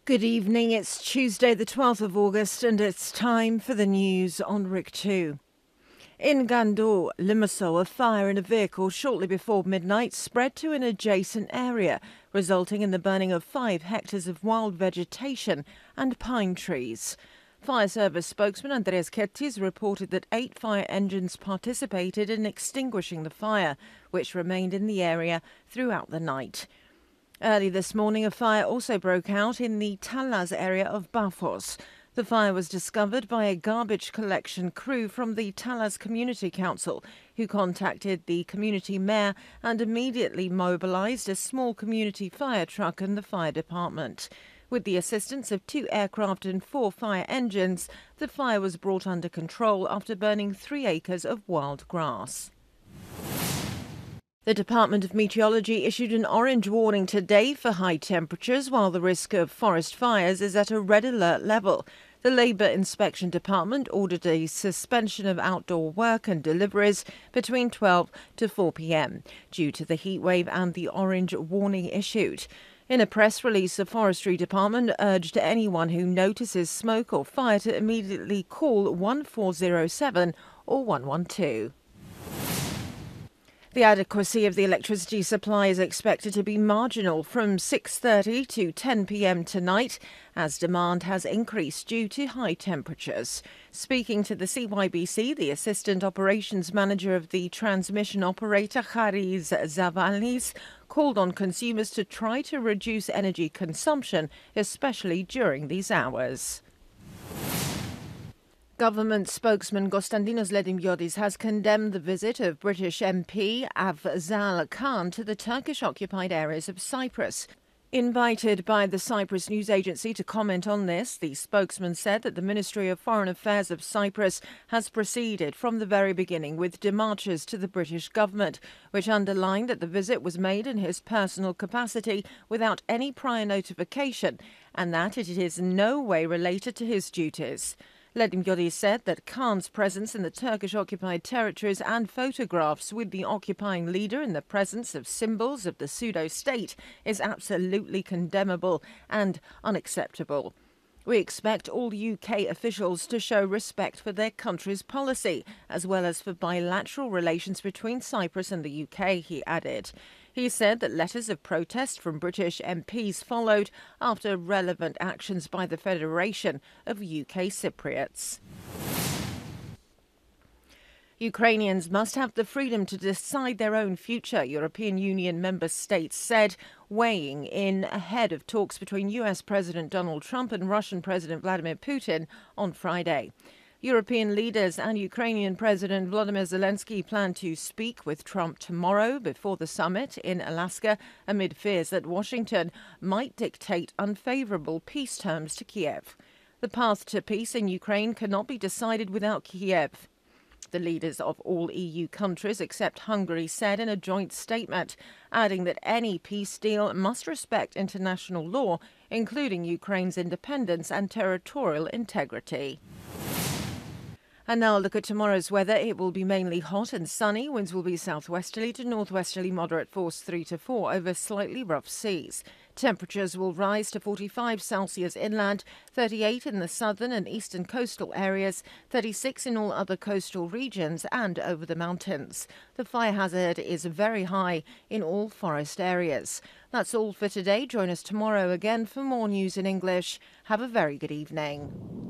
Good evening, it's Tuesday the 12th of August and it's time for the news on ΡΙΚ2. In Gando, Limassol, a fire in a vehicle shortly before midnight spread to an adjacent area, resulting in the burning of 5 hectares of wild vegetation and pine trees. Fire service spokesman Andreas Kettis reported that 8 fire engines participated in extinguishing the fire, which remained in the area throughout the night. Early this morning, a fire also broke out in the Talas area of Bafos. The fire was discovered by a garbage collection crew from the Talas Community Council, who contacted the community mayor and immediately mobilised a small community fire truck and the fire department. With the assistance of 2 aircraft and 4 fire engines, the fire was brought under control after burning 3 acres of wild grass. The Department of Meteorology issued an orange warning today for high temperatures, while the risk of forest fires is at a red alert level. The Labour Inspection Department ordered a suspension of outdoor work and deliveries between 12 to 4 p.m. due to the heatwave and the orange warning issued. In a press release, the Forestry Department urged anyone who notices smoke or fire to immediately call 1407 or 112. The adequacy of the electricity supply is expected to be marginal from 6:30 to 10 p.m. tonight, as demand has increased due to high temperatures. Speaking to the CYBC, the Assistant Operations Manager of the transmission operator, Haris Zavalis, called on consumers to try to reduce energy consumption, especially during these hours. Government spokesman Konstantinos Ledimyodis has condemned the visit of British MP Afzal Khan to the Turkish-occupied areas of Cyprus. Invited by the Cyprus news agency to comment on this, the spokesman said that the Ministry of Foreign Affairs of Cyprus has proceeded from the very beginning with demarches to the British government, which underlined that the visit was made in his personal capacity without any prior notification and that it is in no way related to his duties. Ledimyodis said that Khan's presence in the Turkish-occupied territories and photographs with the occupying leader in the presence of symbols of the pseudo-state is absolutely condemnable and unacceptable. We expect all UK officials to show respect for their country's policy, as well as for bilateral relations between Cyprus and the UK, he added. He said that letters of protest from British MPs followed after relevant actions by the Federation of UK Cypriots. Ukrainians must have the freedom to decide their own future, European Union member states said, weighing in ahead of talks between US President Donald Trump and Russian President Vladimir Putin on Friday. European leaders and Ukrainian President Volodymyr Zelensky plan to speak with Trump tomorrow before the summit in Alaska, amid fears that Washington might dictate unfavorable peace terms to Kiev. The path to peace in Ukraine cannot be decided without Kiev, the leaders of all EU countries except Hungary said in a joint statement, adding that any peace deal must respect international law, including Ukraine's independence and territorial integrity. And now a look at tomorrow's weather. It will be mainly hot and sunny. Winds will be southwesterly to northwesterly, moderate force 3 to 4 over slightly rough seas. Temperatures will rise to 45 Celsius inland, 38 in the southern and eastern coastal areas, 36 in all other coastal regions and over the mountains. The fire hazard is very high in all forest areas. That's all for today. Join us tomorrow again for more news in English. Have a very good evening.